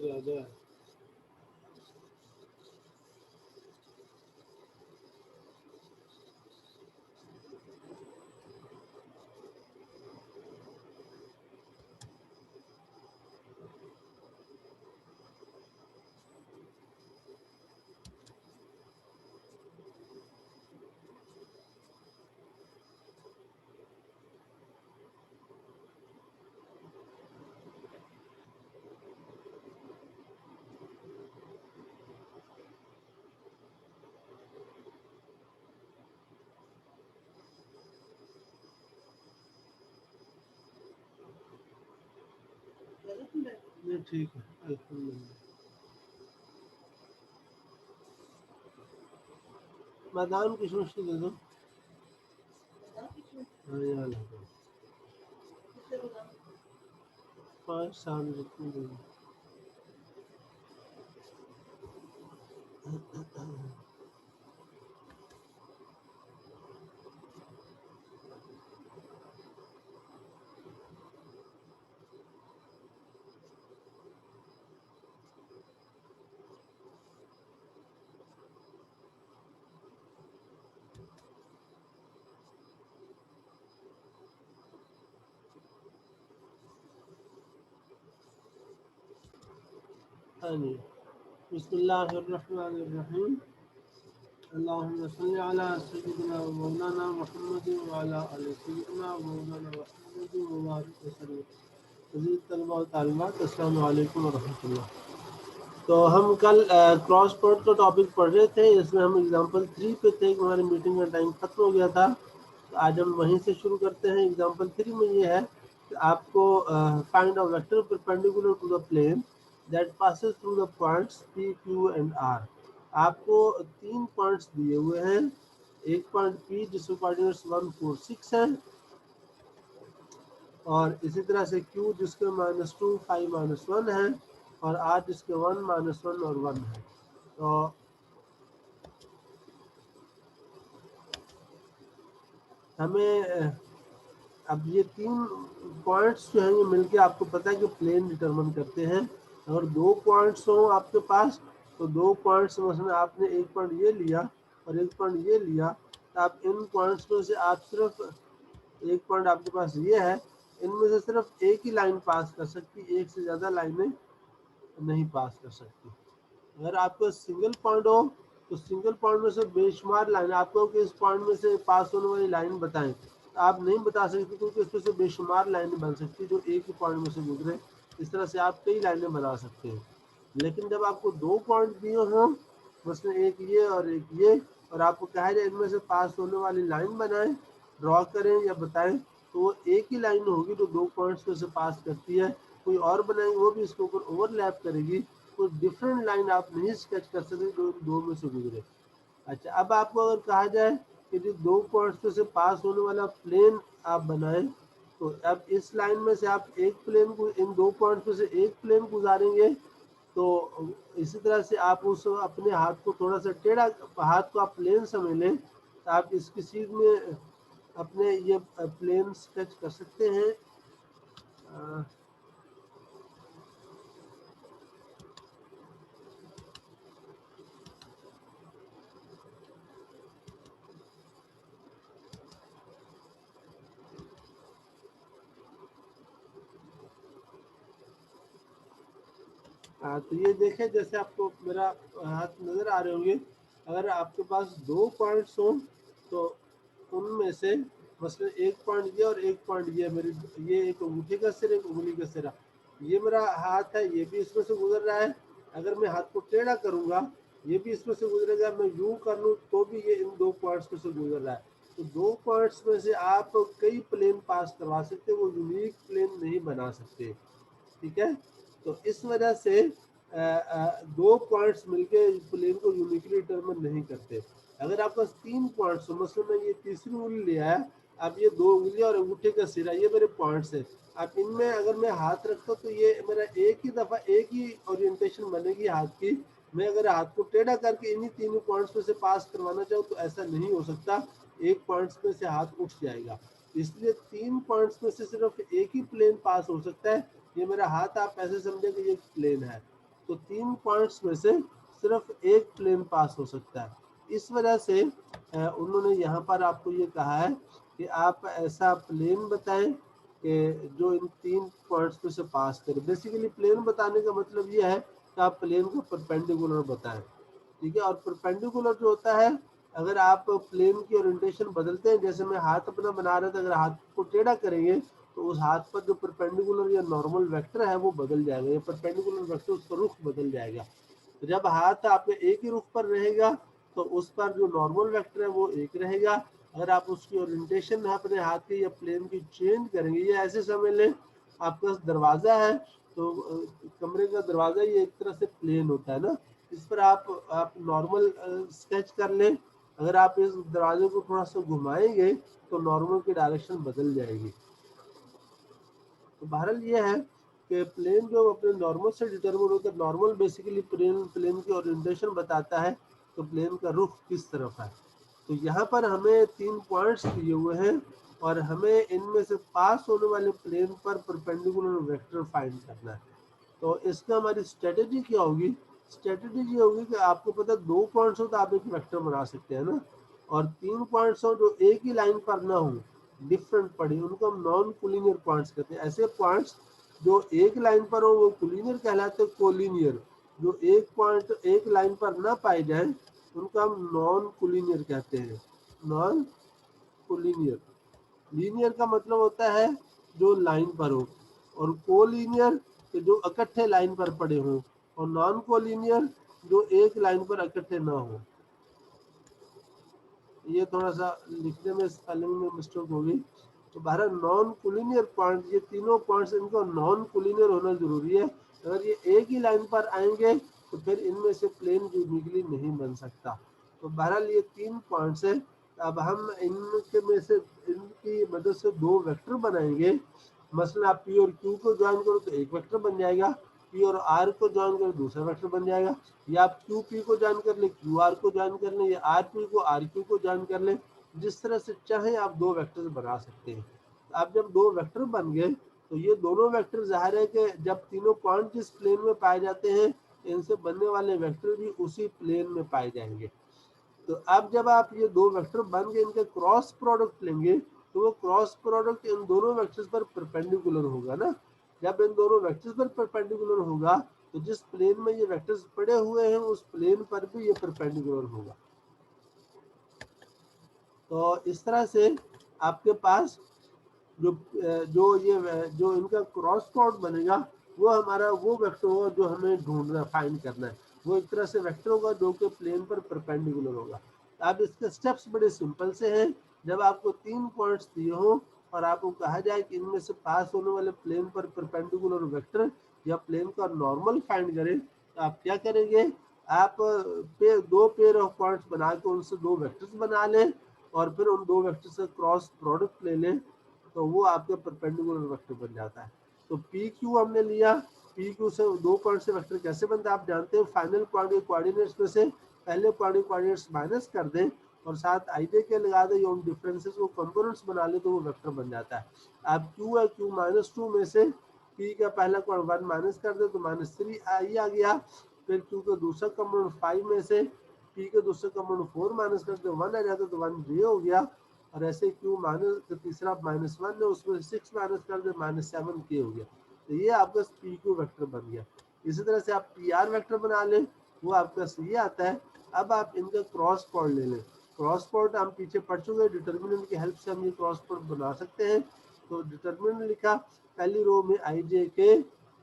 ज्यादा है। ये ठीक है, अल्हम्दुलिल्लाह। बादाम किशमिश तो दे दो। हाँ, यहाँ ला दो। 5 साल जितनी दे दो। हाँ जी। बिस्मिल्लाहिर्रहमानिर्रहीम। अल्लाहुम्मा सल्लि अला सय्यिदिना व मौलाना मुहम्मद व अला आलि सय्यिदिना व मौलाना मुहम्मद व बारिक वसल्लम। अज़ीज़ तलबा व तालिबात, अस्सलामु अलैकुम व रहमतुल्लाह। तो हम कल क्रॉस वर्ड का टॉपिक पढ़ रहे थे, इसमें हम एग्जांपल 3 पे थे कि हमारी मीटिंग का टाइम खत्म हो गया था। तो आज हम वहीं से शुरू करते हैं। एग्जांपल 3 में ये है कि आपको find a vector perpendicular to the plane that passes through the points p q and r. आपको 3 पॉइंट्स दिए हुए हैं। एक पॉइंट पी जिसके कोऑर्डिनेट्स 1 4 6 है, और इसी तरह से क्यू जिसके -2 5 -1 है, और आर जिसके 1 -1 और 1 है। तो हमें अब ये 3 पॉइंट्स जो हैं ये मिलके आपको पता है कि प्लेन डिटरमिन करते हैं। अगर 2 पॉइंट्स हो आपके पास तो 2 पॉइंट्स में आपने एक पॉइंट ये लिया और एक पॉइंट ये लिया, तो आप इन पॉइंट्स में से आप सिर्फ एक पॉइंट आपके पास ये है, इनमें से सिर्फ एक ही लाइन पास कर सकती, एक से ज़्यादा लाइनें नहीं पास कर सकती। अगर आपको सिंगल पॉइंट हो तो सिंगल पॉइंट में से बेशुमार लाइन, आपको कि इस पॉइंट में से पास होने वाली लाइन बताएं, तो आप नहीं बता सकते क्योंकि इसमें से बेशुमार लाइनें बन सकती जो एक ही पॉइंट में से गुजरे। इस तरह से आप कई लाइनें बना सकते हैं। लेकिन जब आपको 2 पॉइंट दिए हों, उसमें एक ये और एक ये, और आपको कहा जाए इनमें से पास होने वाली लाइन बनाएं, ड्रॉ करें या बताएं, तो वो एक ही लाइन होगी जो 2 पॉइंट्स में से पास करती है। कोई और बनाएंगे वो भी इसके ऊपर ओवरलैप करेगी, तो डिफरेंट लाइन आप नहीं स्केच कर सकते जो 2 में से गुजरे। अच्छा, अब आपको अगर कहा जाए कि जो 2 पॉइंट्स में से पास होने वाला प्लेन आप बनाएं, तो अब इस लाइन में से आप एक प्लेन को, इन 2 पॉइंट्स में से एक प्लेन गुजारेंगे, तो इसी तरह से आप उस अपने हाथ को थोड़ा सा टेढ़ा, हाथ को आप प्लेन समझ लें, तो आप इसकी सीध में अपने ये प्लेन स्केच कर सकते हैं। तो ये देखें, जैसे आपको मेरा हाथ नजर आ रहे होंगे। अगर आपके पास दो पॉइंट्स हो तो उनमें से मसलन एक पॉइंट ये और एक पॉइंट ये, मेरी ये एक अंगूठे का सिर, एक उंगली का सिरा, ये मेरा हाथ है, ये भी इसमें से गुजर रहा है। अगर मैं हाथ को टेढ़ा करूंगा ये भी इसमें से गुजरेगा, मैं यूं कर लूं तो भी ये इन दो पॉइंट्स में से गुजर रहा है। तो दो पॉइंट्स में से आप कई प्लेन पास करवा सकते, वो यूनिक प्लेन नहीं बना सकते। ठीक है, तो इस वजह से दो पॉइंट्स मिलके प्लेन को यूनिकली डिटरमिन नहीं करते। अगर आपके पास तीन पॉइंट्स हो, मतलब मैं ये तीसरी उंगली लिया है, अब ये दो उंगली और अंगूठे का सिरा ये मेरे पॉइंट्स है। अब इनमें अगर मैं हाथ रखता तो ये मेरा एक ही दफा एक ही ओरिएंटेशन बनेगी हाथ की। मैं अगर हाथ को टेढ़ा करके इन्हीं तीनों पॉइंट्स में से पास करवाना चाहूँ तो ऐसा नहीं हो सकता, एक पॉइंट्स में से हाथ उठ जाएगा। इसलिए तीन पॉइंट्स में से सिर्फ एक ही प्लेन पास हो सकता है। ये मेरा हाथ आप ऐसे समझे कि ये प्लेन है, तो तीन पॉइंट्स में से सिर्फ एक प्लेन पास हो सकता है। इस वजह से उन्होंने यहाँ पर आपको ये कहा है कि आप ऐसा प्लेन बताएं कि जो इन तीन पॉइंट्स में से पास करे। बेसिकली प्लेन बताने का मतलब ये है कि आप प्लेन को परपेंडिकुलर बताएं। ठीक है, और परपेंडिकुलर जो होता है, अगर आप प्लेन की ओरिएंटेशन बदलते हैं, जैसे मैं हाथ अपना बना रहा था, अगर हाथ को टेढ़ा करेंगे तो उस हाथ पर जो परपेंडिकुलर या नॉर्मल वेक्टर है वो बदल जाएगा, या परपेंडिकुलर वेक्टर उसका रुख बदल जाएगा। तो जब हाथ आपके एक ही रुख पर रहेगा तो उस पर जो नॉर्मल वेक्टर है वो एक रहेगा। अगर आप उसकी ओरिएंटेशन अपने हाथ की या प्लेन की चेंज करेंगे, ये ऐसे समझ लें आपके पास दरवाजा है, तो कमरे का दरवाजा ये एक तरह से प्लेन होता है ना, इस पर आप नॉर्मल स्केच कर लें। अगर आप इस दरवाजे को थोड़ा सा घुमाएंगे तो नॉर्मल की डायरेक्शन बदल जाएगी। तो बहरहाल ये है कि प्लेन जो अपने नॉर्मल से डिटरमिन होता है, नॉर्मल बेसिकली प्लेन की ओरिएंटेशन बताता है तो प्लेन का रुख किस तरफ है। तो यहाँ पर हमें तीन पॉइंट्स दिए हुए हैं और हमें इनमें से पास होने वाले प्लेन पर परपेंडिकुलर वेक्टर फाइंड करना है। तो इसका हमारी स्ट्रेटेजी क्या होगी? स्ट्रेटेजी ये होगी कि आपको पता है दो पॉइंट्स हो तो आप एक वेक्टर बना सकते हैं ना, और तीन पॉइंट्स हो जो एक ही लाइन पर ना हो, डिफरेंट पड़े, उनको हम नॉन कोलिनियर पॉइंट्स कहते हैं। ऐसे पॉइंट्स जो एक लाइन पर हो वो कोलिनियर कहलाते हैं, कोलिनियर जो एक पॉइंट एक लाइन पर ना पाए जाए उनको हम नॉन कोलिनियर कहते हैं। नॉन कोलिनियर, लीनियर का मतलब होता है जो लाइन पर हो, और कोलिनियर जो इकट्ठे लाइन पर पड़े हों, और नॉन कोलिनियर जो एक लाइन पर इकट्ठे ना हो। ये थोड़ा सा लिखने में स्पेलिंग में मिस्टेक होगी। तो बहरहाल नॉन कोलिनियर पॉइंट, ये तीनों पॉइंट्स इनको नॉन कोलिनियर होना जरूरी है। अगर ये एक ही लाइन पर आएंगे तो फिर इनमें से प्लेन यूनिकली नहीं बन सकता। तो बहरहाल ये तीन पॉइंट्स है। अब हम इनके में से इनकी मदद से दो वेक्टर बनाएंगे। मसलन आप पी और क्यू को ज्वाइन करो तो एक वेक्टर बन जाएगा, पी और आर को ज्वाइन करो दूसरा वेक्टर बन जाएगा, या आप क्यू पी को ज्वाइन कर ले, क्यू आर को ज्वाइन कर ले, या आर पी को आर क्यू को ज्वाइन कर ले। जिस तरह से चाहे आप दो वेक्टर बना सकते हैं। आप जब दो वेक्टर बन गए तो ये दोनों वेक्टर जाहिर है कि जब तीनों पॉइंट जिस प्लेन में पाए जाते हैं इनसे बनने वाले वेक्टर भी उसी प्लेन में पाए जाएंगे। तो अब जब आप ये दो वेक्टर बन गए, इनके क्रॉस प्रोडक्ट लेंगे तो वो क्रॉस प्रोडक्ट इन दोनों वेक्टर्स पर परपेंडिकुलर होगा ना। जब इन दोनों वेक्टर्स पर परपेंडिकुलर होगा तो जिस प्लेन में ये वेक्टर्स पड़े हुए हैं उस प्लेन पर भी ये परपेंडिकुलर होगा। तो इस तरह से आपके पास जो जो इनका क्रॉस प्रोडक्ट बनेगा वो हमारा वो वेक्टर होगा जो हमें ढूंढना फाइंड करना है। वो एक तरह से वेक्टर होगा जो कि प्लेन पर परपेंडिकुलर होगा। अब इसके स्टेप्स बड़े सिंपल से हैं। जब आपको तीन पॉइंट्स दिए हो और आपको कहा जाए कि इनमें से पास होने वाले प्लेन पर परपेंडिकुलर वेक्टर या प्लेन का नॉर्मल फाइंड करें तो आप क्या करेंगे? आप दो पेयर ऑफ पॉइंट्स बना के उनसे दो वेक्टर्स बना लें और फिर उन दो वेक्टर से क्रॉस प्रोडक्ट ले लें तो वो आपके परपेंडिकुलर वेक्टर बन जाता है। तो पी क्यू हमने लिया, पी क्यू से दो पॉइंट से वेक्टर कैसे बनता है आप जानते हैं। फाइनल पॉइंट के कोऑर्डिनेट्स में से पहले पॉइंट के कोऑर्डिनेट्स माइनस कर दें और साथ आईजे के लगा दे या उन डिफरेंसेस को कंपोनेंट्स बना ले तो वो वेक्टर बन जाता है। आप क्यू है, क्यू माइनस टू में से पी का पहला कोण 1 माइनस कर दे तो -3 आई आ गया। फिर क्यू का दूसरा कंपोनेंट 5 में से पी के दूसरे कंपोनेंट 4 माइनस कर दे 1 आ जाता तो 1 जे हो गया। और ऐसे क्यू माइनस तीसरा -1 है उसमें 6 माइनस कर दे -7 के हो गया। तो ये आपका पी क्यू वेक्टर बन गया। इसी तरह से आप पी आर वेक्टर बना लें, वो आपका ये आता है। अब आप इनका क्रॉस प्रोडक्ट ले लें। क्रॉस प्रोडक्ट हम पीछे पढ़ चुके हैं, डिटर्मिनेंट की हेल्प से हम ये क्रॉस प्रोडक्ट बना सकते हैं। तो डिटर्मिनेंट लिखा, पहली रो में आई जे के,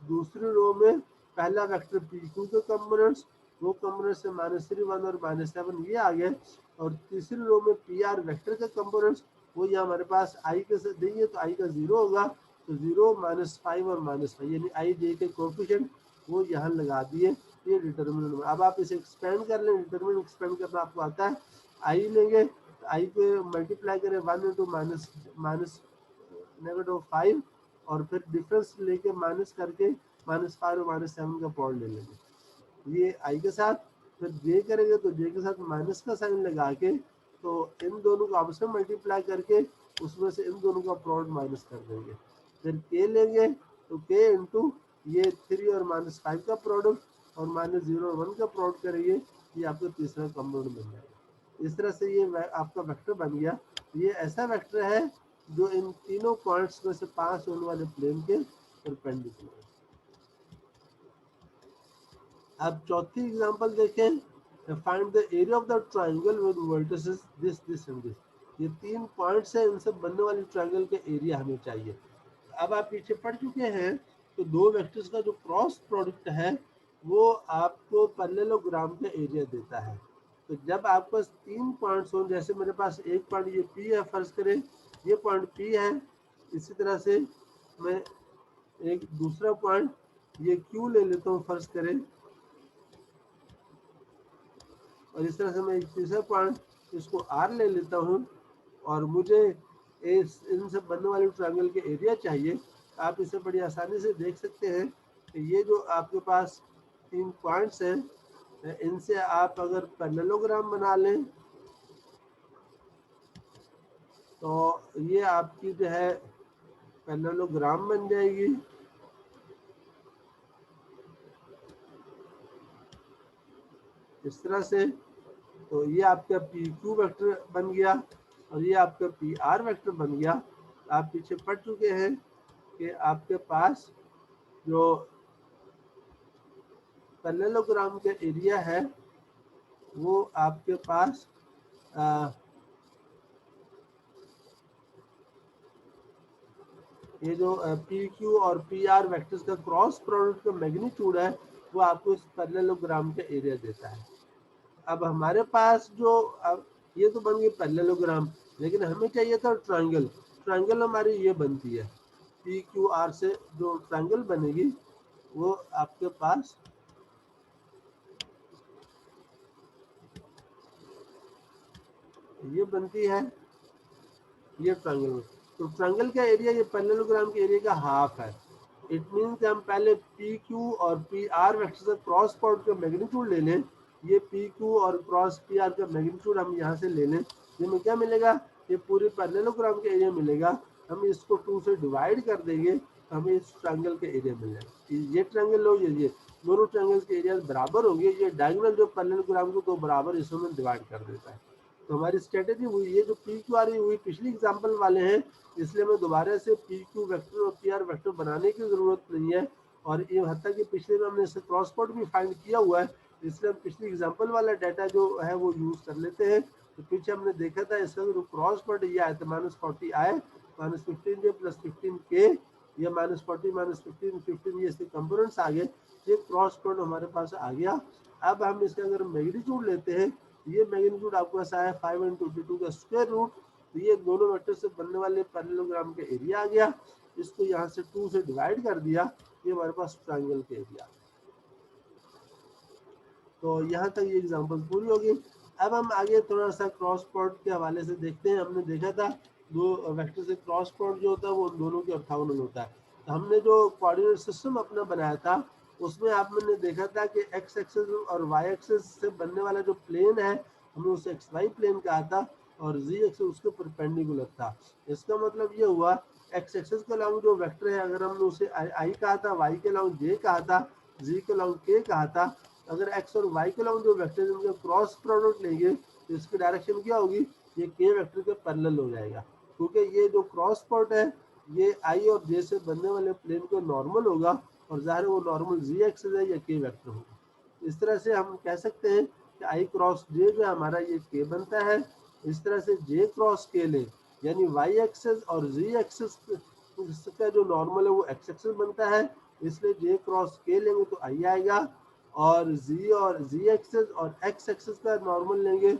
दूसरी रो में पहला वेक्टर पी क्यू के कंपोनेंट्स, वो कंपोनेंट से -3 1 और -7 ये आ गए। और तीसरी रो में पी आर वेक्टर के कंपोनेंट्स, वो ये हमारे पास आई के से देंगे तो आई का 0 होगा, तो 0 -5 और -5 यानी आई जे के कोएफिशिएंट वो यहाँ लगा दिए। ये डिटर्मिनेंट में अब आप इसे एक्सपेंड कर लें, डिटर्मिनेंट एक्सपेंड करना आपको आता है। आई लेंगे तो आई पे मल्टीप्लाई करें 1 इंटू -5 और फिर डिफरेंस लेके माइनस करके -5 और -7 का प्रोडक्ट ले लेंगे ये आई के साथ। फिर जे करेंगे तो जे के साथ माइनस का साइन लगा के तो इन दोनों को आपस में मल्टीप्लाई करके उसमें से इन दोनों का प्रोडक्ट माइनस कर देंगे। फिर के लेंगे तो के इंटू ये 3 और -5 का प्रोडक्ट और -0 और 1 का प्रोडक्ट करेंगे, ये आपको तीसरा कंपाउंड बन जाएगा। इस तरह से ये आपका वेक्टर बन गया। ये ऐसा वेक्टर है जो इन तीनों पॉइंट्स में से पास होने वाले प्लेन के परपेंडिकुलर है। अब चौथी एग्जांपल देखें, find the area of the triangle with vertices this and this. ये 3 पॉइंट्स हैं, इनसे बनने वाली ट्रायंगल के एरिया हमें चाहिए। अब आप पीछे पढ़ चुके हैं तो दो वेक्टर्स का जो क्रॉस प्रोडक्ट है वो आपको पैरेललोग्राम का एरिया देता है। तो जब आपके पास 3 पॉइंट्स हो, जैसे मेरे पास एक पॉइंट ये पी है, फर्ज करें ये पॉइंट पी है, इसी तरह से मैं एक दूसरा पॉइंट ये क्यू ले लेता हूँ फर्ज करें, और इस तरह से मैं एक तीसरा पॉइंट इसको आर ले लेता हूँ और मुझे इस इनसे बनने वाले ट्रायंगल के एरिया चाहिए। आप इसे बड़ी आसानी से देख सकते हैं कि ये जो आपके पास 3 पॉइंट्स हैं इनसे आप अगर पैरेललोग्राम बना लें तो ये आपकी जो है पैरेललोग्राम बन जाएगी। इस तरह से तो ये आपका पी क्यू वेक्टर बन गया और ये आपका पी आर वेक्टर बन गया। आप पीछे पढ़ चुके हैं कि आपके पास जो पैरेललोग्राम का एरिया है वो आपके पास ये जो पी क्यू और पी आर वेक्टर्स का क्रॉस प्रोडक्ट का मैग्नीट्यूड है वो आपको इस पैरेललोग्राम का एरिया देता है। अब हमारे पास जो अब ये तो बन गई पैरेललोग्राम, लेकिन हमें चाहिए था ट्रायंगल। ट्रायंगल हमारी ये बनती है पी क्यू आर से जो ट्रायंगल बनेगी वो आपके पास ये बनती है ये ट्रायंगल में। तो ट्रायंगल का एरिया ये पैरेललोग्राम के एरिया का हाफ है। इट मीन्स हम पहले पी क्यू और पी आर वेक्टर से क्रॉस प्रोडक्ट का मैग्नीट्यूड ले लें। ये पी क्यू और क्रॉस पी आर का मैग्नीट्यूड हम यहाँ से ले लें, जिसमें क्या मिलेगा, ये पूरे पैरेललोग्राम का एरिया मिलेगा। हम इसको 2 से डिवाइड कर देंगे, हमें इस ट्रायंगल का एरिया मिल जाएगा। ये ट्रायंगल लो, ये दोनों ट्रायंगल के एरिया बराबर होंगे। ये डायगोनल जो पैरेललोग्राम को 2 बराबर हिस्सों में डिवाइड कर देता है। तो हमारी स्ट्रेटेजी हुई, ये जो पी क्यू आर हुई पिछली एग्जाम्पल वाले हैं, इसलिए हमें दोबारा से पी क्यू वेक्टर और पी आर वेक्टर बनाने की जरूरत नहीं है। और ये हत्या कि पिछले में हमने इससे क्रॉस प्रोडक्ट भी फाइंड किया हुआ है, इसलिए हम पिछली एग्जाम्पल वाला डाटा जो है वो यूज कर लेते हैं। तो पीछे हमने देखा था इसका जो क्रॉस प्रोडक्ट ये आया था -40 आए -15 जे +15 के, ये -40 -15 15 ये इसके कंपोनेंट्स आ गए। ये क्रॉस प्रोडक्ट हमारे पास आ गया। अब हम इसका अगर मैग्नीट्यूड लेते हैं, ये मैग्नीट्यूड आपके पास आया 5 × 22 का स्क्वायर रूट। तो ये दोनों वेक्टर से बनने वाले पैरेललोग्राम का एरिया आ गया। इसको यहाँ से 2 से डिवाइड कर दिया, ये हमारे पास ट्रायंगल का एरिया। तो यहाँ तक ये एग्जांपल पूरी होगी। अब हम आगे थोड़ा सा क्रॉस प्रोडक्ट के हवाले से देखते हैं। हमने देखा था दो वेक्टर से क्रॉस प्रोडक्ट जो होता है वो दोनों के ऑर्थोगोनल होता है। तो हमने जो कोऑर्डिनेट सिस्टम अपना बनाया था उसमें आपने देखा था कि एक्स एक्सिस और वाई एक्सिस से बनने वाला जो प्लेन है हमने उसे एक्स वाई प्लेन कहा था और जी एक्सिस उसके परपेंडिकुलर था। इसका मतलब ये हुआ एक्स एक्सिस के अलाउंग जो वेक्टर है अगर हमने उसे आई कहा था, वाई के अलाउंग जे कहा था, जी के अलाउंग के कहा था, अगर एक्स और वाई के अलाउंग जो वेक्टर है उनका क्रॉस प्रोडक्ट लेंगे तो इसकी डायरेक्शन क्या होगी, ये के वेक्टर के पैरेलल हो जाएगा, क्योंकि ये जो क्रॉस प्रोडक्ट है ये आई और जे से बनने वाले प्लेन को नॉर्मल होगा और ज़ाहिर वो नॉर्मल जी एक्सिस है या के वेक्टर होगा। इस तरह से हम कह सकते हैं कि आई क्रॉस जे जो है हमारा ये के बनता है। इस तरह से जे क्रॉस के ले यानी वाई एक्सिस और जी एक्सिस का जो नॉर्मल है वो एक्स एक्सिस बनता है, इसलिए जे क्रॉस के लेंगे तो आई आएगा और जी एक्सिस और एक्स एक्सिस का नॉर्मल लेंगे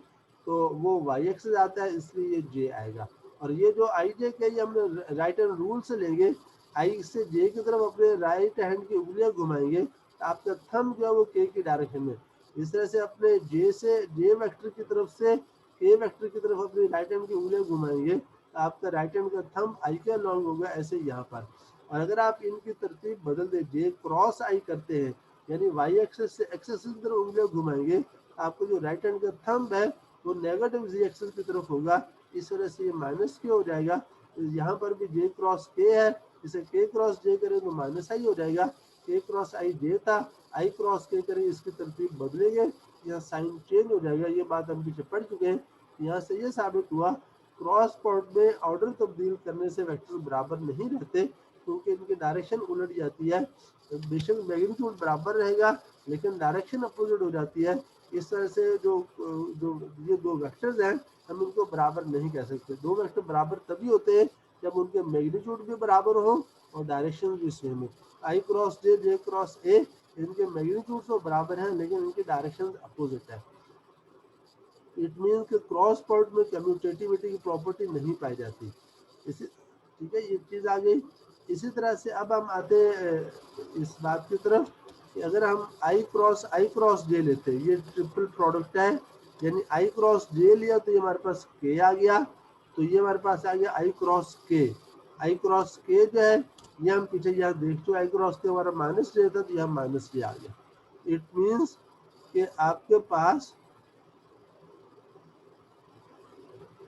तो वो वाई एक्सिस आता है, इसलिए ये जे आएगा। और ये जो आई जे के ये हमने राइट हैंड रूल से लेंगे, आई से जे की तरफ अपने राइट हैंड की उंगलियां घुमाएंगे, आपका थंब जो है वो के की डायरेक्शन में, इस तरह से अपने जे वेक्टर की तरफ से के वेक्टर की तरफ अपनी राइट हैंड की उंगलियां घुमाएंगे तो आपका राइट हैंड का थंब आई के लॉन्ग होगा, ऐसे यहाँ पर। और अगर आप इनकी तरतीब बदल दे, जे क्रॉस आई करते हैं यानी वाई एक्सिस से एक्स एक्सिस की तरफ उंगलियां घुमाएंगे, आपको जो राइट हैंड का थंब है वो नेगेटिव जी एक्सिस की तरफ होगा, इस वजह से ये माइनस के हो जाएगा। यहाँ पर भी जे क्रॉस के है, इसे के क्रॉस जे करें तो माइनस आई हो जाएगा, के क्रॉस आई जे था, आई क्रॉस के करें इसकी तरतीब बदलेंगे, यहाँ साइन चेंज हो जाएगा। ये बात हम पीछे पढ़ चुके हैं। यहाँ से ये साबित हुआ क्रॉस प्रोडक्ट में ऑर्डर तब्दील करने से वेक्टर बराबर नहीं रहते, क्योंकि इनकी डायरेक्शन उलट जाती है, बेशक मैग्नीट्यूड बराबर रहेगा लेकिन डायरेक्शन अपोजिट हो जाती है। इस तरह से जो जो ये दो वेक्टर्स हैं हम इनको बराबर नहीं कह सकते। दो वेक्टर बराबर तभी होते हैं जब उनके मैग्नीट्यूड भी बराबर हो और डायरेक्शन भी सेम हो। आई क्रॉस जे, जे क्रॉस ए, इनके मैग्नीट्यूड तो बराबर हैं लेकिन इनकी डायरेक्शन अपोजिट है। इट मीन कि क्रॉस प्रोडक्ट में कम्यूटेटिविटी की प्रॉपर्टी नहीं पाई जाती। इसी ठीक है, ये चीज़ आ गई। इसी तरह से अब हम आते इस बात की तरफ कि अगर हम आई क्रॉस जे लेते हैं, ये ट्रिपल प्रोडक्ट है, यानी आई क्रॉस जे लिया तो ये हमारे पास के आ गया, तो ये हमारे पास आ गया आई क्रॉस के। आई क्रॉस के जो है ये हम पीछे यहाँ देख चुके, आई क्रॉस के हमारा माइनस जे था तो यहाँ माइनस जे आ गया। इट मीन्स कि आपके पास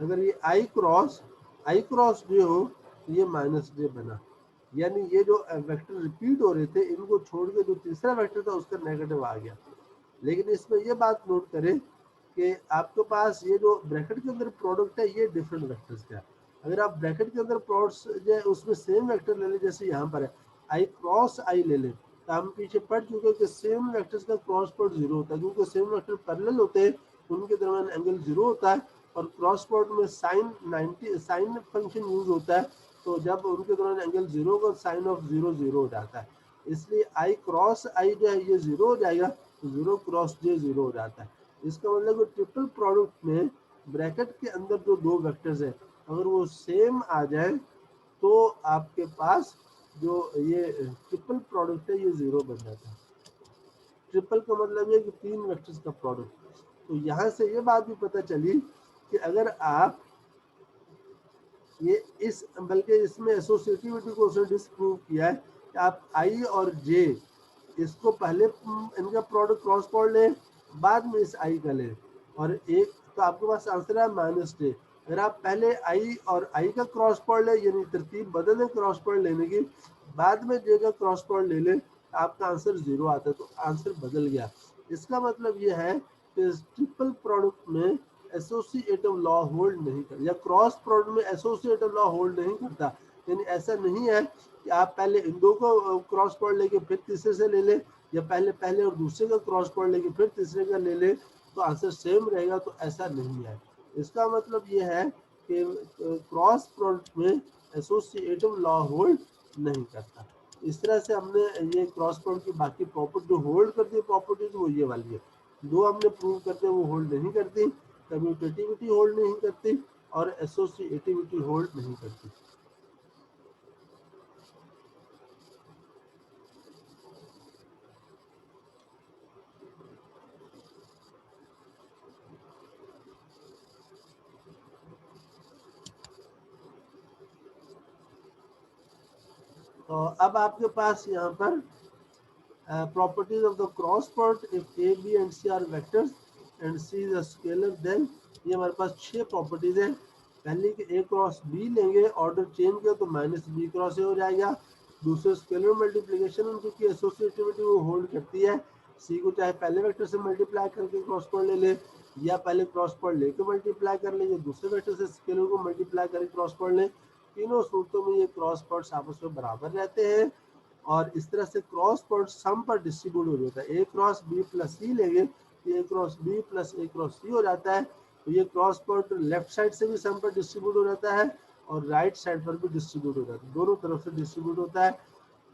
अगर ये आई क्रॉस जे हो तो ये माइनस जे बना, यानी ये जो वेक्टर रिपीट हो रहे थे इनको छोड़ के जो तीसरा वेक्टर था उसका नेगेटिव आ गया। लेकिन इसमें ये बात नोट करें कि आपके पास ये जो ब्रैकेट के अंदर प्रोडक्ट है ये डिफरेंट वेक्टर्स का है। अगर आप ब्रैकेट के अंदर प्रोडक्ट्स जो है उसमें सेम वेक्टर ले लें, जैसे यहाँ पर है आई क्रॉस आई ले लें, तो हम पीछे पढ़ चुके हैं कि सेम वेक्टर्स का क्रॉस प्रोडक्ट जीरो होता है, क्योंकि सेम वेक्टर पैरेलल होते हैं, उनके दरमियान एंगल जीरो होता है और क्रॉस प्रोडक्ट में साइन फंक्शन यूज होता है, तो जब उनके दरमियान एंगल जीरो का साइन ऑफ जीरो जीरो हो जाता है, इसलिए आई क्रॉस आई जो है ये जीरो हो जाएगा, तो जीरो क्रॉस जे जीरो हो जाता है। इसका मतलब ट्रिपल प्रोडक्ट में ब्रैकेट के अंदर जो दो वेक्टर्स है अगर वो सेम आ जाए तो आपके पास जो ये ट्रिपल प्रोडक्ट है ये जीरो बन जाता है। ट्रिपल का मतलब है कि तीन वेक्टर्स का प्रोडक्ट। तो यहाँ से ये बात भी पता चली कि अगर आप ये इस बल्कि इसमें एसोसिएटिविटी को उसने डिस्प्रूव किया है कि आप आई और जे इसको पहले इनका प्रोडक्ट क्रॉस प्रोडक्ट लें, बाद में इस आई का लें, और एक तो आपके पास आंसर है माइनस जे। अगर आप पहले आई और आई का क्रॉस प्रोडक्ट लें यानी तरतीब बदल दें क्रॉस प्रोडक्ट लेने की, बाद में जे का क्रॉस प्रोडक्ट ले लें, आपका आंसर जीरो आता है, तो आंसर बदल गया। इसका मतलब यह है कि ट्रिपल प्रोडक्ट में एसोसिएटिव लॉ होल्ड नहीं करता, या क्रॉस प्रोडक्ट में एसोसिएटिव लॉ होल्ड नहीं करता। यानी ऐसा नहीं है कि आप पहले इन दो को क्रॉस प्रोडक्ट लेके फिर तीसरे से ले लें, या पहले पहले और दूसरे का क्रॉस प्रोडक्ट लेके फिर तीसरे का ले लें तो आंसर सेम रहेगा, तो ऐसा नहीं है। इसका मतलब ये है कि क्रॉस प्रोडक्ट में एसोसिएटिव लॉ होल्ड नहीं करता। इस तरह से हमने ये क्रॉस प्रोडक्ट की बाकी प्रॉपर्टी जो होल्ड करती है प्रॉपर्टीज वो ये वाली है, दो हमने प्रूव करते हैं वो होल्ड नहीं करती, कम्यूटेटिविटी होल्ड नहीं करती और एसोसिएटिविटी होल्ड नहीं करती। तो अब आपके पास यहाँ पर properties of the cross product if a b and c are vectors, and C is a scalar, then ये हमारे पास 6 प्रॉपर्टीज हैं। पहले कि ए क्रॉस बी लेंगे, ऑर्डर चेंज किया तो माइनस बी क्रॉस ए हो जाएगा। दूसरे स्केलर मल्टीप्लिकेशन उनकी एसोसिएटिविटी वो होल्ड करती है, सी को चाहे पहले वेक्टर से मल्टीप्लाई करके क्रॉस प्रोडक्ट ले ले, या पहले क्रॉस प्रोडक्ट लेके मल्टीप्लाई कर ले, या दूसरे वेक्टर से स्केलर को मल्टीप्लाई करके क्रॉस प्रोडक्ट ले। तीनों सूरतों में ये क्रॉस प्रोडक्ट्स आपस में बराबर रहते हैं और इस तरह से क्रॉस प्रोडक्ट सम पर डिस्ट्रीब्यूट हो जाता है। ए क्रॉस बी प्लस सी लेंगे तो ए क्रॉस बी प्लस ए क्रॉस सी हो जाता है। तो ये क्रॉस प्रोडक्ट लेफ्ट साइड से भी सम पर डिस्ट्रीब्यूट हो जाता है और राइट साइड पर भी डिस्ट्रीब्यूट हो जाता है, दोनों तरफ से डिस्ट्रीब्यूट होता है।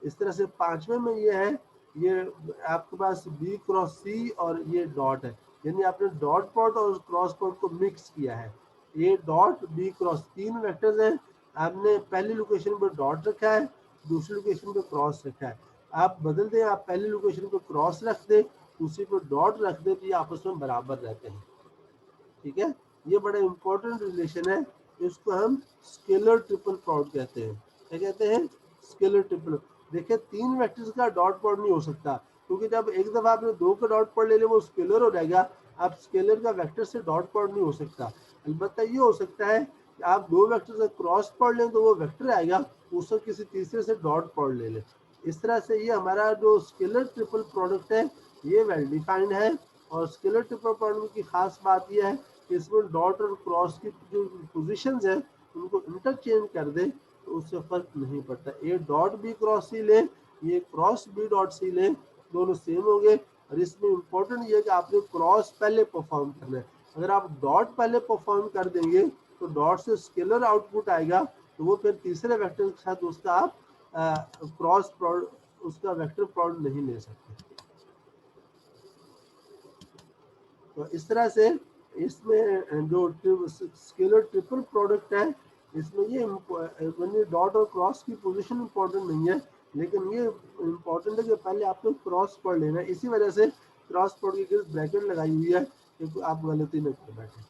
इस तरह से पांचवें में ये है, ये आपके पास बी क्रॉस सी और ये डॉट है, यानी आपने डॉट प्रोडक्ट और क्रॉस प्रोडक्ट को मिक्स किया है। ए डॉट बी क्रॉस, तीन वेक्टर्स हैं, आपने पहली लोकेशन पर डॉट रखा है, दूसरी लोकेशन पे क्रॉस रखा है। आप बदल दें, आप पहली लोकेशन पे क्रॉस रख दें, दूसरी पे डॉट रख दें, तो ये आपस में बराबर रहते हैं। ठीक है, ये बड़ा इंपॉर्टेंट रिलेशन है, इसको हम स्केलर ट्रिपल प्रोडक्ट कहते हैं। क्या कहते हैं? Scalar triple. देखिए तीन वेक्टर्स का डॉट प्रोडक्ट नहीं हो सकता, क्योंकि जब एक दफा आपने दो का डॉट प्रोडक्ट ले लिया वो स्केलर हो जाएगा। आप स्केलर का वेक्टर से डॉट प्रोडक्ट नहीं हो सकता। अलबत्ता ये हो सकता है कि आप दो वेक्टर से क्रॉस प्रोडक्ट लें तो वो वेक्टर आएगा, उससे किसी तीसरे से डॉट प्रोडक्ट ले लें। इस तरह से ये हमारा जो स्केलर ट्रिपल प्रोडक्ट है ये वेल डिफाइंड है। और स्केलर ट्रिपल प्रोडक्ट की खास बात यह है कि इसमें डॉट और क्रॉस की जो पोजीशंस है उनको इंटरचेंज कर दे तो उससे फर्क नहीं पड़ता। ये डॉट बी क्रॉस सी ले, ये क्रॉस बी डॉट सी ले, दोनों सेम होंगे। और इसमें इंपॉर्टेंट ये है कि आपने क्रॉस पहले परफॉर्म करना है। अगर आप डॉट पहले परफॉर्म कर देंगे तो डॉट से स्केलर आउटपुट आएगा, तो वो फिर तीसरे वेक्टर के साथ उसका आप क्रॉस प्रोडक्ट, उसका वेक्टर प्रोडक्ट नहीं ले सकते। तो इस तरह से इसमें जो स्केलर ट्रिपल प्रोडक्ट है इसमें ये डॉट और क्रॉस की पोजीशन इंपॉर्टेंट नहीं है, लेकिन ये इंपॉर्टेंट है कि पहले आपको क्रॉस पढ़ लेना है। इसी वजह से क्रॉस पढ़ के ब्रैकेट लगाई हुई है क्योंकि आप गलती न कर बैठे।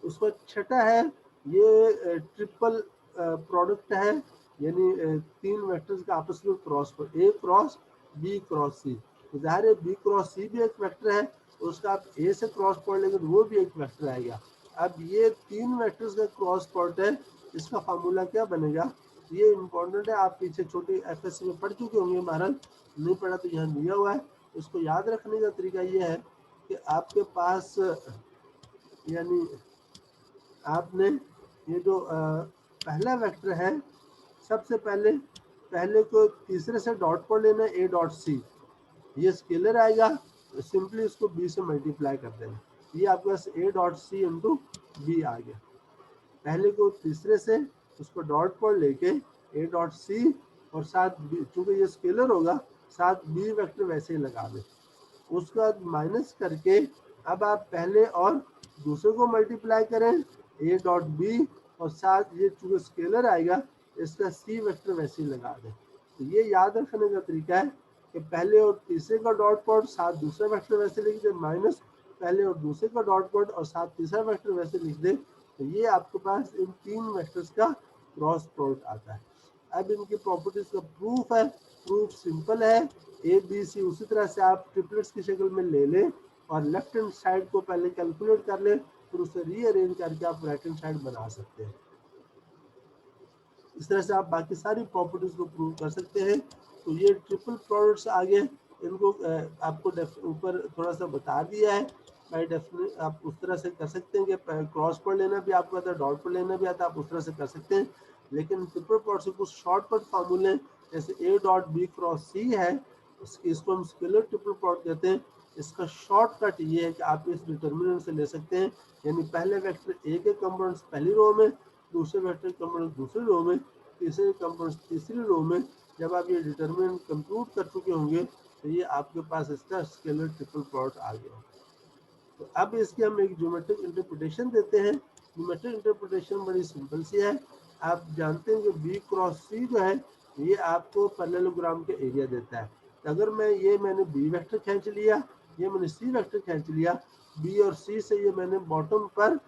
उसका छठा है, ये ट्रिपल प्रोडक्ट है, यानी तीन वेक्टर्स का आपस में क्रॉस पर, ए क्रॉस बी क्रॉस सी। जाहिर है बी क्रॉस सी भी एक वेक्टर है, उसका आप ए से क्रॉस प्रोडक्ट लेंगे तो वो भी एक वेक्टर आएगा। अब ये तीन वेक्टर्स का क्रॉस प्रोडक्ट है, इसका फार्मूला क्या बनेगा? ये इंपॉर्टेंट है, आप पीछे छोटी एफएससी में पढ़ चुके होंगे, महाराज नहीं पढ़ा तो यहाँ दिया हुआ है। इसको याद रखने का तरीका ये है कि आपके पास यानी आपने ये जो पहला वेक्टर है, सबसे पहले को तीसरे से डॉट पर लेना है, ए डॉट सी, ये स्केलर आएगा, तो सिंपली इसको बी से मल्टीप्लाई कर देना, ये आपके पास A dot C into B आ गया। पहले को तीसरे से उसको डॉट पर लेके ए डॉट सी और साथ बी, चूंकि ये स्केलर होगा साथ बी वेक्टर वैसे ही लगा दे। उसके बाद माइनस करके अब आप पहले और दूसरे को मल्टीप्लाई करें, ए डॉट बी और साथ ये चूंकि स्केलर आएगा इसका सी वेक्टर वैसे ही लगा दें। तो ये याद रखने का तरीका है कि पहले और तीसरे का डॉट प्रोडक्ट साथ दूसरा वेक्टर वैसे लिख दे, माइनस पहले और दूसरे का डॉट प्रोडक्ट और साथ तीसरा वेक्टर वैसे लिख दे, तो ये आपके पास इन तीन वेक्टर्स का क्रॉस प्रोडक्ट आता है। अब इनकी प्रॉपर्टीज का प्रूफ है, प्रूफ सिंपल है, ए बी सी उसी तरह से आप ट्रिपलेट्स की शक्ल में ले लें और लेफ्ट हैंड साइड को पहले कैलकुलेट कर लें, फिर उसे रीअरेंज करके आप राइट हैंड साइड बना सकते हैं। इस तरह से आप बाकी सारी प्रॉपर्टीज को प्रूव कर सकते हैं। तो ये ट्रिपल प्रोडक्ट्स आ गए, इनको आपको ऊपर थोड़ा सा बता दिया है। बाई डेफिनेट आप उस तरह से कर सकते हैं कि क्रॉस पर लेना भी आपको आता है, डॉट पर लेना भी आता है, आप उस तरह से कर सकते हैं। लेकिन ट्रिपल प्रोडक्ट से कुछ शॉर्टकट फार्मूले जैसे ए डॉट बी क्रॉस सी है, इसको हम स्केलर ट्रिपल प्रोडक्ट कहते हैं। इसका शॉर्टकट ये है कि आप इस डिटर्मिनेंट से ले सकते हैं, यानी पहले वेक्टर ए के कंपोनेंट्स पहली रो में, दूसरे वेक्टर कंपोनेंट्स दूसरी रो में, तीसरे कंपोनेंट्स तीसरी रो में। जब आप ये डिटर्मिनेंट कंप्यूट कर चुके होंगे तो ये आपके पास इसका स्केलर ट्रिपल प्रोडक्ट आ गया। तो अब इसकी हम एक ज्योमेट्रिक इंटरप्रिटेशन देते हैं। ज्योमेट्रिक इंटरप्रिटेशन बड़ी सिंपल सी है। आप जानते हैं कि बी क्रॉस सी जो है ये आपको पैरेललोग्राम के एरिया देता है। तो अगर मैंने बी वेक्टर खींच लिया, ये मैंने सी वेक्टर खींच लिया, बी और सी से ये मैंने बॉटम पर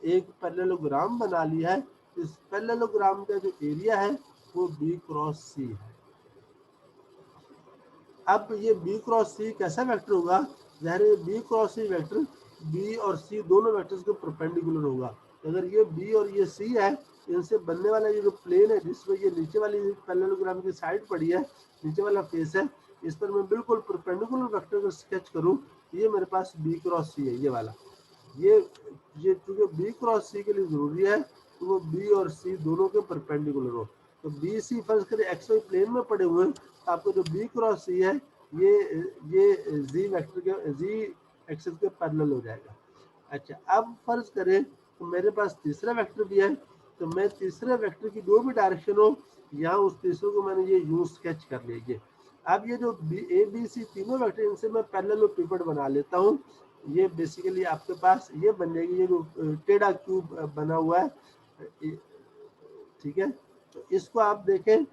एक पैरेललोग्राम बना लिया है। इस पैरेललोग्राम का जो एरिया है वो बी क्रॉस सी है। अब ये बी क्रॉस सी कैसा वेक्टर होगा? ज़ाहिर है B cross C vector B और सी दोनों वेक्टर्स के परपेंडिकुलर होगा। अगर ये बी और ये सी है, इनसे बनने वाला ये जो प्लेन है जिसमें ये नीचे वाली पैरेललोग्राम की साइड पड़ी है, नीचे वाला फेस है, इस पर मैं बिल्कुल परपेंडिकुलर वेक्टर को स्केच करूं, ये मेरे पास बी क्रॉस सी है, ये वाला। ये चूंकि बी क्रॉस सी के लिए जरूरी है तो वो बी और सी दोनों के परपेंडिकुलर हो। तो बी सी फर्ज करें एक्स वाई प्लेन में पड़े हुए हैं, तो आपको जो बी क्रॉस सी है ये जी वेक्टर के जी एक्सिस के पैरेलल हो जाएगा। अच्छा, अब फर्ज करें तो मेरे पास तीसरा वेक्टर भी है, तो मैं तीसरे वेक्टर की जो भी डायरेक्शन हो, यहाँ उस तीसरे को मैंने ये यूज स्केच कर लीजिए। अब ये जो ए बी सी तीनों वेक्टर, इनसे मैं पैरेलल पिवट बना लेता हूँ। ये बेसिकली आपके पास ये बन जाएगी, ये जो टेढ़ा क्यूब बना हुआ है, ठीक है। तो इसको आप देखें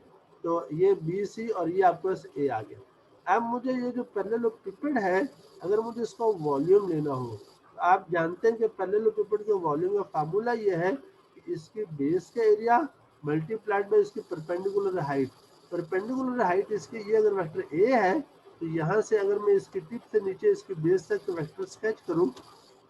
तो ये बी सी और ये आपके पास ए आ गया। अब मुझे ये जो पैरेललोपिपेड है, अगर मुझे इसका वॉल्यूम लेना हो, तो आप जानते हैं कि पैरेललोपिपेड के वॉल्यूम का फार्मूला ये है कि इसकी बेस का एरिया मल्टीप्लाइड बाय इसकी परपेंडिकुलर हाइट। परपेंडिकुलर हाइट इसकी ये अगर वेक्टर ए है, तो यहाँ से अगर मैं इसकी टिप से नीचे इसकी बेस तक वेक्टर स्केच करूँ,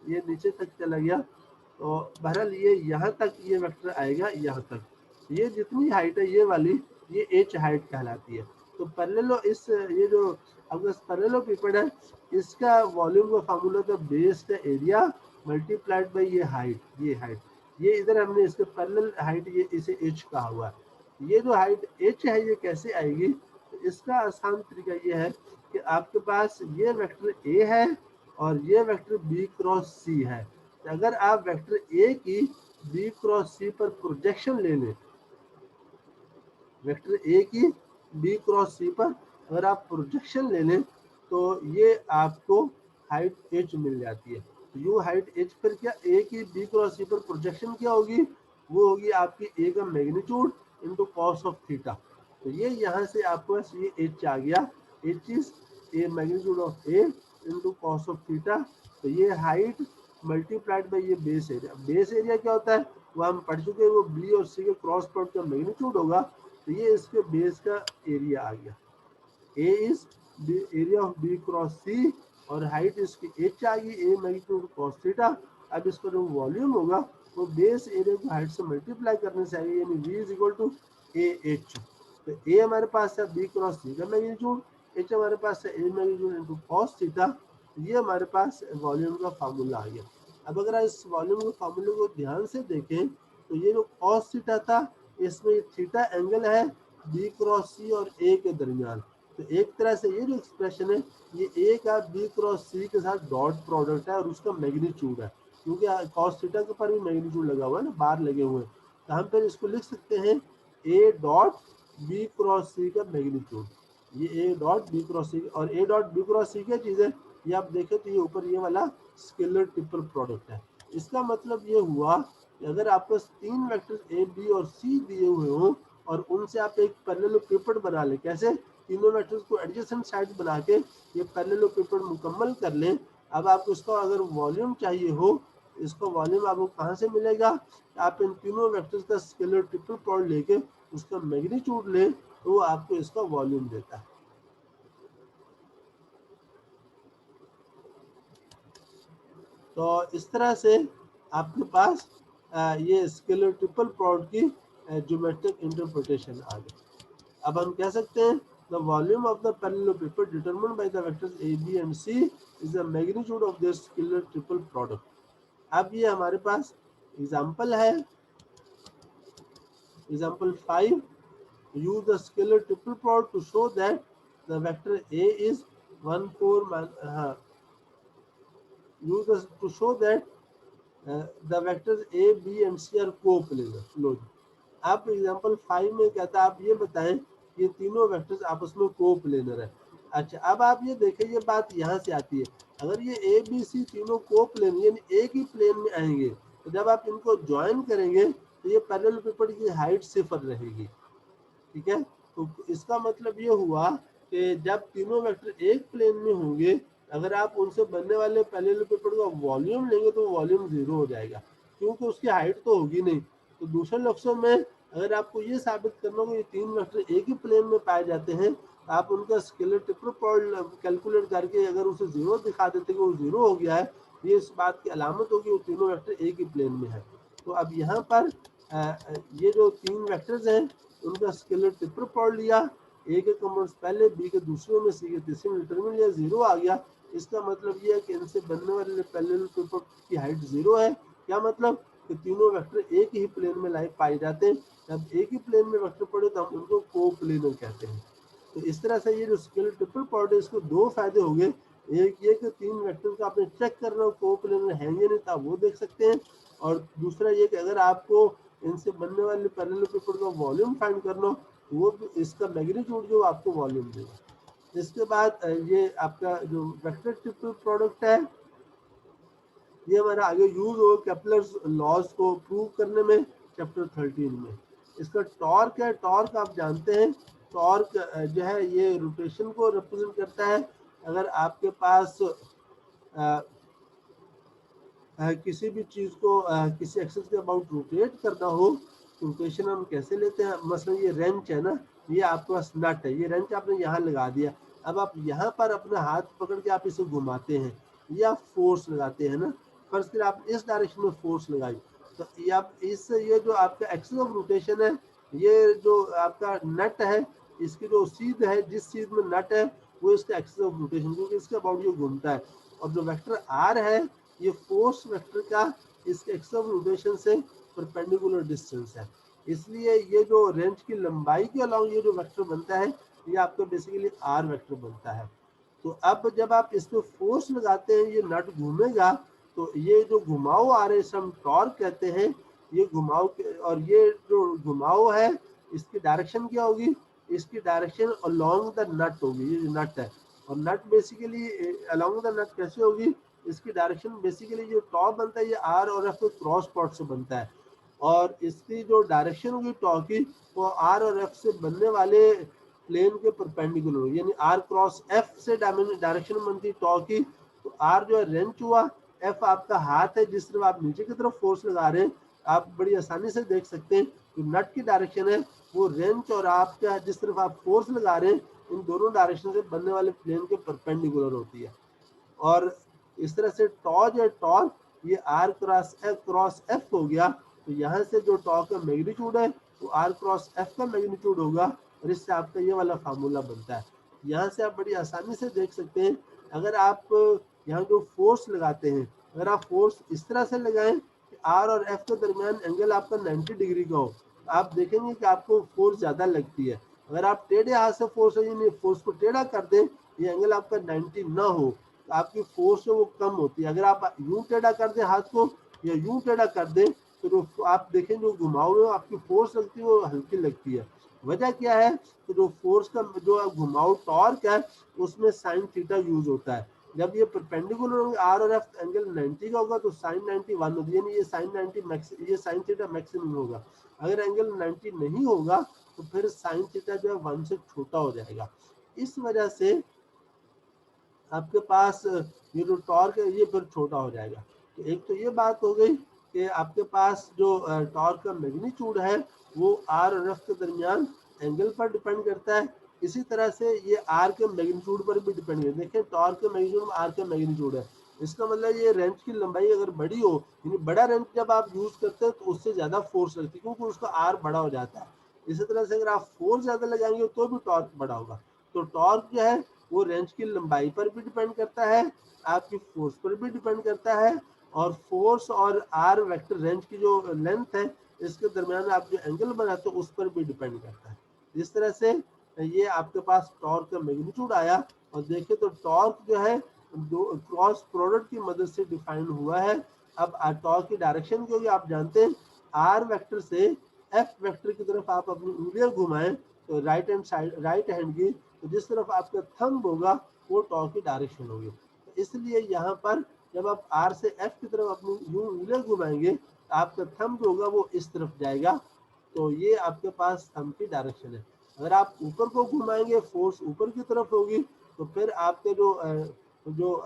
ये नीचे तक चला गया, तो बहरहाल ये यहाँ तक ये वेक्टर आएगा, यहाँ तक। ये जितनी हाइट है ये वाली, ये एच हाइट कहलाती है। तो पैरेललो इस ये जो आपका पैरेललोपिपेड है, इसका वॉल्यूम का फार्मूला था बेस का एरिया मल्टीप्लाइड बाय ये हाइट, ये हाइट, ये इधर हमने इसके पैरेलल हाइट ये इसे एच कहा हुआ है। ये जो हाइट एच है ये कैसे आएगी, तो इसका आसान तरीका ये है कि आपके पास ये वेक्टर ए है और ये वेक्टर बी क्रॉस सी है। तो अगर आप वेक्टर ए की बी क्रॉस सी पर प्रोजेक्शन ले लें, वेक्टर ए की बी क्रॉस सी पर अगर आप प्रोजेक्शन ले लें, तो ये आपको हाइट एच मिल जाती है। तो यू हाइट एच पर क्या, ए की बी क्रॉस सी पर प्रोजेक्शन क्या होगी, वो होगी आपकी ए का magnitude into cos of theta. तो ये यहाँ से आपको ये एच आ गया, H is a magnitude of A into cos of theta. तो ये हाइट मल्टीप्लाइड बाय ये बेस एरिया। बेस एरिया क्या होता है वो हम पढ़ चुके हैं, वो बी और सी के क्रॉस प्रोडक्ट का मैग्नीट्यूड होगा। तो ये इसके बेस का एरिया आ गया, A is area of B cross C, और हाइट इसकी एच आ गई, ए मैग्नीट्यूड कॉस थीटा। अब इसका जो वॉल्यूम होगा वो बेस एरिया को हाइट से मल्टीप्लाई करने से आएगा, यानी v is equal to a h. तो ए हमारे पास है बी क्रॉस सी का मैग्नीट्यूड, एच हमारे पास है ए मैग्नीट्यूड इनटू कॉस थीटा। ये हमारे पास वॉल्यूम का फार्मूला आ गया। अब अगर इस वॉल्यूम के फार्मूले को ध्यान से देखें, तो ये जो कॉस थीटा था, इसमें थीटा एंगल है बी क्रॉस सी और ए के दरमियान। तो एक तरह से ये जो एक्सप्रेशन है, ये ए का बी क्रॉस सी के साथ डॉट प्रोडक्ट है और उसका मैग्नीट्यूड है, क्योंकि कॉस थीटा के ऊपर भी मैग्नीट्यूड लगा हुआ है ना, बार लगे हुए हैं। तो हम फिर इसको लिख सकते हैं ए डॉट बी क्रॉस सी का मैग्नीट्यूड। ये ए डॉट बी क्रॉस सी, और ए डॉट बी क्रॉस सी क्या चीज़ है, ये आप देखें तो ये ऊपर ये वाला स्केलर ट्रिपल प्रोडक्ट है। इसका मतलब ये हुआ कि अगर आपको तीन वेक्टर ए बी और सी दिए हुए हों और उनसे आप एक पैरेललोपिपेड बना लें, कैसे, तीनों वेक्टर्स को एडजेसेंट साइड बना के ये पैरेललोपिपेड मुकम्मल कर लें। अब आपको इसका अगर वॉल्यूम चाहिए हो, इसका वॉल्यूम आपको कहाँ से मिलेगा, आप इन तीनों वेक्टर्स का स्केलर ट्रिपल प्रोडक्ट लेके उसका मैग्नीट्यूड लें, तो वो आपको इसका वॉल्यूम देता है। तो इस तरह से आपके पास ये स्केलर ट्रिपल प्रोडक्ट की ज्योमेट्रिक इंटरप्रिटेशन आ गई। अब हम कह सकते हैं the volume of the parallelepiped determined by the vectors A B and C is the magnitude of their scalar triple product. अब ये हमारे पास एग्जांपल है, example 5, use the scalar triple product to show that the vector A is 1 4 use this to show that the vectors A B and C are coplanar। लो जी, आप example 5 में कहता है आप ये बताएं ये तीनों वेक्टर्स आपस में कोप्लेनर है। अच्छा, अब आप ये देखें, ये बात यहाँ से आती है, अगर ये ए बी सी तीनों कोप्लेनर यानी एक ही प्लेन में आएंगे, तो जब आप इनको ज्वाइन करेंगे तो ये पैरेललोपिपेड की हाइट 0 रहेगी, ठीक है। तो इसका मतलब ये हुआ कि जब तीनों वेक्टर एक प्लेन में होंगे, अगर आप उनसे बनने वाले पैरेललोपिपेड का वॉल्यूम लेंगे तो वॉल्यूम 0 हो जाएगा, क्योंकि उसकी हाइट तो होगी नहीं। तो दूसरे लफ्जों में अगर आपको ये साबित करना हो ये तीन वेक्टर एक ही प्लेन में पाए जाते हैं, तो आप उनका स्केलर ट्रिपल प्रोडक्ट कैलकुलेट करके अगर उसे 0 दिखा देते कि वो 0 हो गया है, ये इस बात की अलामत होगी वो तीनों वेक्टर एक ही प्लेन में है। तो अब यहाँ पर ये जो तीन वेक्टर्स हैं उनका स्केलर ट्रिपल प्रोडक्ट लिया, ए के कंपोनेंट्स पहले, बी के दूसरे में, सी के तीसरे में डिटरमिन लिया, 0 आ गया। इसका मतलब ये है कि इनसे बनने वाले पैरेलल ट्रिपल की हाइट 0 है। क्या मतलब कि तीनों वेक्टर एक ही प्लेन में लाइव पाए जाते हैं। जब एक ही प्लेन में वेक्टर पड़े तो हम उनको कोप्लेनर कहते हैं। तो इस तरह से ये जो स्केलर ट्रिपल प्रोडक्ट है इसको दो फायदे हो गए। एक ये कि तीन वेक्टर का आपने चेक करना हो कोप्लेनर है या नहीं था वो देख सकते हैं, और दूसरा ये कि अगर आपको इनसे बनने वाले पैरेलल ट्रिपल का वॉल्यूम फाइंड करना हो तो वो इसका मैग्नीट्यूड जो आपको वॉल्यूम देगा। इसके बाद ये आपका जो वेक्टर ट्रिपल प्रोडक्ट है ये हमारा आगे यूज हो केपलर्स लॉज को प्रूव करने में चैप्टर 13 में। इसका टॉर्क है, टॉर्क आप जानते हैं, टॉर्क जो है ये रोटेशन को रिप्रेजेंट करता है। अगर आपके पास किसी भी चीज को किसी एक्सिस के अबाउट रोटेट करना हो तो रोटेशन हम कैसे लेते हैं। मसलन ये रेंच है ना, ये आपके पास नट है, ये रेंच आपने यहाँ लगा दिया, अब आप यहाँ पर अपना हाथ पकड़ के आप इसे घुमाते हैं, ये आप फोर्स लगाते हैं ना। फर्स्ट फिर आप इस डायरेक्शन में फोर्स लगाई तो ये आप इस ये जो आपका एक्सिस ऑफ रोटेशन है, ये जो आपका नट है इसकी जो सीध है, जिस सीध में नट है वो इसका एक्सिस ऑफ रोटेशन, क्योंकि इसके अबाउट ये घूमता है। और जो वेक्टर आर है ये फोर्स वेक्टर का इसके एक्सिस ऑफ रोटेशन से परपेंडिकुलर डिस्टेंस है। इसलिए ये जो रेंज की लंबाई के अलाउंग ये जो वेक्टर बनता है ये आपका बेसिकली आर वेक्टर बनता है। तो अब जब आप इस पे फोर्स लगाते हैं ये नट घूमेगा, तो ये जो घुमाव आ रहे हैं हम टॉर्क कहते हैं। ये घुमाव और ये जो घुमाव है इसकी डायरेक्शन क्या होगी, इसकी डायरेक्शन अलोंग द नट होगी। ये जो नट है और नट बेसिकली अलोंग द नट कैसे होगी, इसकी डायरेक्शन बेसिकली जो टॉप बनता है ये आर और एफ के क्रॉस पॉट से बनता है, और इसकी जो डायरेक्शन होगी टॉप की वो आर और एफ से बनने वाले प्लेन के परपेंडिकुलर होगी, यानी आर क्रॉस एफ से डायरेक्शन बनती है टॉप की। तो आर जो है रेंच हुआ, एफ आपका हाथ है जिस तरफ आप नीचे की तरफ फोर्स लगा रहे हैं। आप बड़ी आसानी से देख सकते हैं जो नट की डायरेक्शन है वो रेंच और आपका जिस तरफ आप फोर्स लगा रहे हैं इन दोनों डायरेक्शन से बनने वाले प्लेन के परपेंडिकुलर होती है। और इस तरह से टॉ जो है टॉर्क ये आर क्रॉस एफ हो गया। तो यहाँ से जो टॉर्क का मैग्नीट्यूड है वो आर क्रॉस एफ का मैग्नीट्यूड होगा, और इससे आपका ये वाला फार्मूला बनता है। यहाँ से आप बड़ी आसानी से देख सकते हैं। अगर आप यहाँ जो फोर्स लगाते हैं, अगर आप फोर्स इस तरह से लगाएं कि आर और एफ के दरमियान एंगल आपका 90 डिग्री का हो, तो आप देखेंगे कि आपको फोर्स ज़्यादा लगती है। अगर आप टेढ़े हाथ से फोर्स को टेढ़ा कर दें, ये एंगल आपका 90 ना हो तो आपकी फोर्स है वो कम होती है। अगर आप यूं टेढ़ा कर दें हाथ को या यूं टेढ़ा कर दें तो जो आप देखें जो घुमाव में आपकी फोर्स लगती है वो हल्की लगती है। वजह क्या है, तो जो फोर्स का जो घुमाव टॉर्क है उसमें साइन थीटा यूज होता है। जब ये परपेंडिकुलर होंगे आर और एफ एंगल 90 का होगा तो साइन 90 1 होगी, यानी ये साइन 90 मैक्स, ये साइन थीटा मैक्सिमम होगा। अगर एंगल 90 नहीं होगा तो फिर साइन थीटा जो है 1 से छोटा हो जाएगा। इस वजह से आपके पास ये जो टॉर्क है ये फिर छोटा हो जाएगा। तो एक तो ये बात हो गई कि आपके पास जो टॉर्क का मैग्नीट्यूड है वो आर और एफ के दरमियान एंगल पर डिपेंड करता है। इसी तरह से ये आर के मैग्नीट्यूड पर भी डिपेंड करता है। देखिए टॉर्क के मैग्नीट्यूड में आर का मैग्नीट्यूड है, इसका मतलब ये रेंच की लंबाई अगर बड़ी हो, यानी बड़ा रेंच जब आप यूज करते हैं तो उससे ज्यादा फोर्स लगती है क्योंकि उसका आर बड़ा हो जाता है। इसी तरह से अगर आप फोर्स ज्यादा लगाएंगे तो भी टॉर्क बड़ा होगा। तो टॉर्क जो है वो रेंज की लंबाई पर भी डिपेंड करता है, आपकी फोर्स पर भी डिपेंड करता है, और फोर्स और आर वेक्टर रेंज की जो लेंथ है इसके दरमियान आप जो एंगल बनाते हो उस पर भी डिपेंड करता है। इस तरह से ये आपके पास टॉर्क का मैग्नीट्यूड आया। और देखिए तो टॉर्क जो है दो क्रॉस प्रोडक्ट की मदद से डिफाइन हुआ है। अब टॉर्क की डायरेक्शन को भी आप जानते हैं, आर वेक्टर से एफ वेक्टर की तरफ आप अपनी उंगलियां घुमाएं तो right hand side, right hand की तो जिस तरफ आपका थंब होगा वो टॉर्क की डायरेक्शन होगी। तो इसलिए यहाँ पर जब आप आर से एफ की तरफ अपनी यूं उंगलियां घुमाएंगे तो आपका थंब जो होगा वो इस तरफ जाएगा। तो ये आपके पास थंब की डायरेक्शन है। अगर आप ऊपर को घुमाएंगे फोर्स ऊपर की तरफ होगी तो फिर आपके जो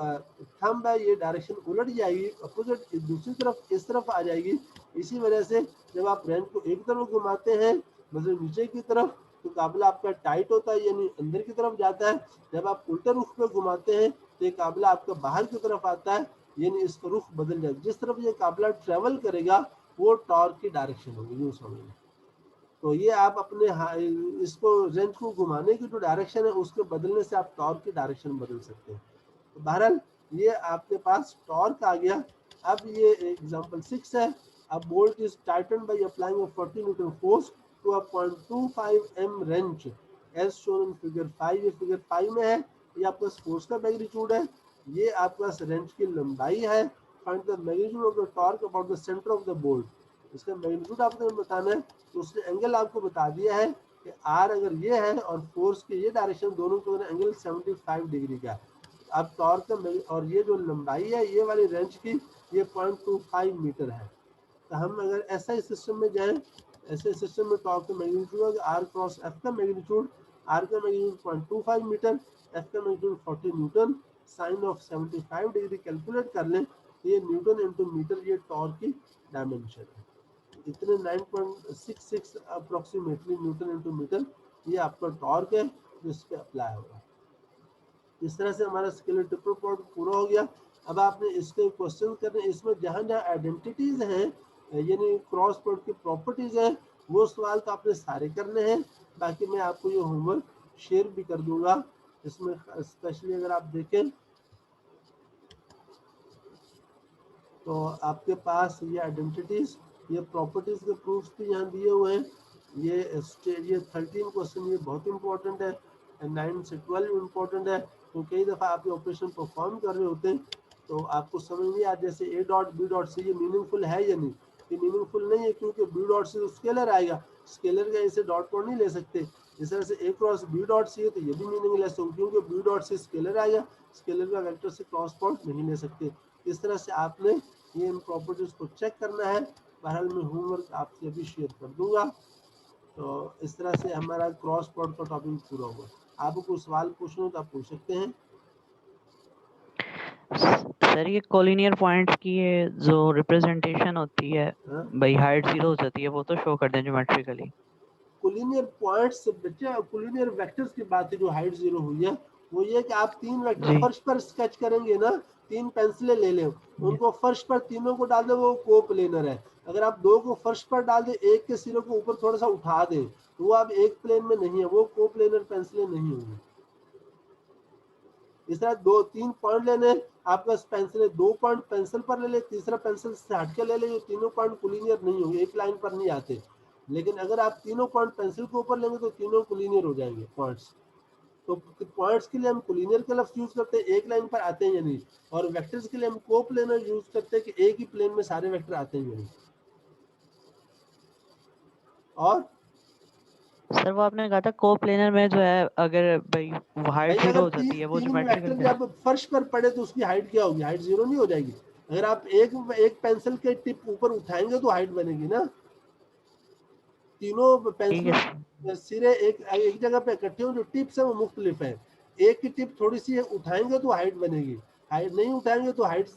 थंब है ये डायरेक्शन उलट जाएगी, अपोजिट दूसरी तरफ इस तरफ आ जाएगी। इसी वजह से जब आप रेंच को एक तरफ घुमाते हैं मतलब नीचे की तरफ तो काबला आपका टाइट होता है यानी अंदर की तरफ जाता है। जब आप उल्टे रुख पे घुमाते हैं तो ये काबला आपका बाहर की तरफ आता है यानी इसका रुख बदल जाएगा, जिस तरफ ये काफिला ट्रेवल करेगा वो टॉर्क की डायरेक्शन होगी, यूं समझिए। तो ये आप अपने इसको रेंच को घुमाने की जो डायरेक्शन है उसके बदलने से आप टॉर्क की डायरेक्शन बदल सकते हैं। तो बहरहाल ये आपके पास टॉर्क आ गया। अब ये एग्जांपल 6 है। A bolt is tightened by applying a 40 Newton force to a 0.25 m wrench as shown in figure 5। ये फिगर 5 में है, ये आपका फोर्स का मैग्नीट्यूड है, ये आपका रेंच की लंबाई है। Find the magnitude of the torque about the centre of the bolt. इसका मैग्नीट्यूड आपको बताना है, तो उसने एंगल आपको बता दिया है कि आर अगर ये है और फोर्स की ये डायरेक्शन, दोनों का एंगल 75 डिग्री का। अब टॉर्क और ये जो लंबाई है ये वाली रेंच की, ये 0.25 मीटर है। तो हम अगर ऐसा सिस्टम में जाएं, ऐसे सिस्टम में टॉर्क का मैग्नीट्यूड आर क्रॉस एफ का मैग्नीट्यूड, आर का मैग्नीट्यूड 0.25 मीटर, एफ का magnitude 40 newton, sine of 75 degree calculate कर लें, तो ये न्यूटन इंटू मीटर ये टॉर्क की डायमेंशन है। इतने 9.66 अप्रोक्सीमेटली न्यूटन इंटू मीटर ये आपका टॉर्क है जो इस पर अप्लाई होगा। इस तरह से हमारा स्केलर ट्रिपल प्लॉट पूरा हो गया। अब आपने इसके क्वेश्चन करने, इसमें जहाँ जहाँ आइडेंटिटीज हैं यानी क्रॉस प्लॉट की प्रॉपर्टीज हैं, वो सवाल तो आपने सारे करने हैं। बाकी मैं आपको ये होमवर्क शेयर भी कर दूंगा। इसमें स्पेशली अगर आप देखें तो आपके पास ये आइडेंटिटीज, ये प्रॉपर्टीज के प्रूफ्स भी यहाँ दिए हुए हैं। ये 13 क्वेश्चन ये बहुत इंपॉर्टेंट है, 9 से 12 इंपॉर्टेंट है। तो कई दफ़ा आप ये ऑपरेशन परफॉर्म कर रहे होते हैं तो आपको समझ नहीं आ, जैसे a dot b dot c ये मीनिंगफुल है या नहीं। ये मीनिंगफुल नहीं है क्योंकि बी डॉट सी तो स्केलर आएगा, स्केलर का इसे डॉट कोड नहीं ले सकते। इस तरह से ए क्रॉस बी डॉट सी है तो ये भी मीनिंगलेस हो क्योंकि बी डॉट सी स्केलर आएगा, स्केलर का वेक्टर से क्रॉस प्लॉट नहीं ले सकते। इस तरह से आपने ये इन प्रॉपर्टीज को चेक करना है। बहरहाल मैं होमवर्क आपसे अभी शेयर कर दूंगा। तो इस तरह से हमारा क्रॉस प्लॉट का टॉपिक पूरा हुआ। आपको कोई सवाल पूछना हो तो आप पूछ सकते हैं। सर ये कोलिनियर पॉइंट्स की ये जो रिप्रेजेंटेशन होती है भाई हाइट 0 हो जाती है, वो तो शो कर दें ज्योमेट्रिकली। कोलिनियर पॉइंट्स बच्चे, कोलिनियर वेक्टर्स की बात है जो हाइट 0 हुई है, वो ये कि आप 3 वेक्टर फर्श पर स्केच करेंगे ना, 3 पेंसिलें ले लें, उनको फर्श पर तीनों को डाल दें, वो कोप्लेनर है। अगर आप 2 को फर्श पर डाल दें, एक के सिरों को ऊपर थोड़ा सा उठा दें, तो वो आप एक प्लेन में नहीं है, वो कोप्लेनर पेंसिलें नहीं होंगी। इस तरह 2-3 पॉइंट लेने, आपका पेंसिल 2 पॉइंट पेंसिल पर ले ले, तीसरा पेंसिल से हट के ले ले, ये तीनों पॉइंट कोलिनियर नहीं होंगे, एक लाइन पर नहीं आते। लेकिन अगर आप तीनों पॉइंट पेंसिल के ऊपर लेंगे तो तीनों कोलिनियर हो जाएंगे पॉइंट्स। तो पॉइंट्स के लिए हम कोलिनियर का लफ्ज यूज करते हैं, एक लाइन पर आते हैं या नहीं। और वेक्टर्स के लिए हम कोप्लेनर यूज करते हैं कि एक ही प्लेन में सारे वेक्टर आते हैं या नहीं। और सर वो आपने कहा था कोप्लेनर में जो है अगर भाई हाइट 0 हो जाती है वो ज्योमेट्रिकल जब फर्श पर पड़े तो उसकी हाइट क्या होगी, हाइट 0 नहीं हो जाएगी। अगर आप एक पेंसिल के टिप ऊपर उठाएंगे तो हाइट बनेगी ना। तीनों पेंसिलों सिरे एक जगह पे इकट्ठे हो, जो टिप्स है वो मुख्तलिफ है। एक की टिप थोड़ी सी उठाएंगे तो हाइट बनेगी, हाइट नहीं उठाएंगे तो हाइट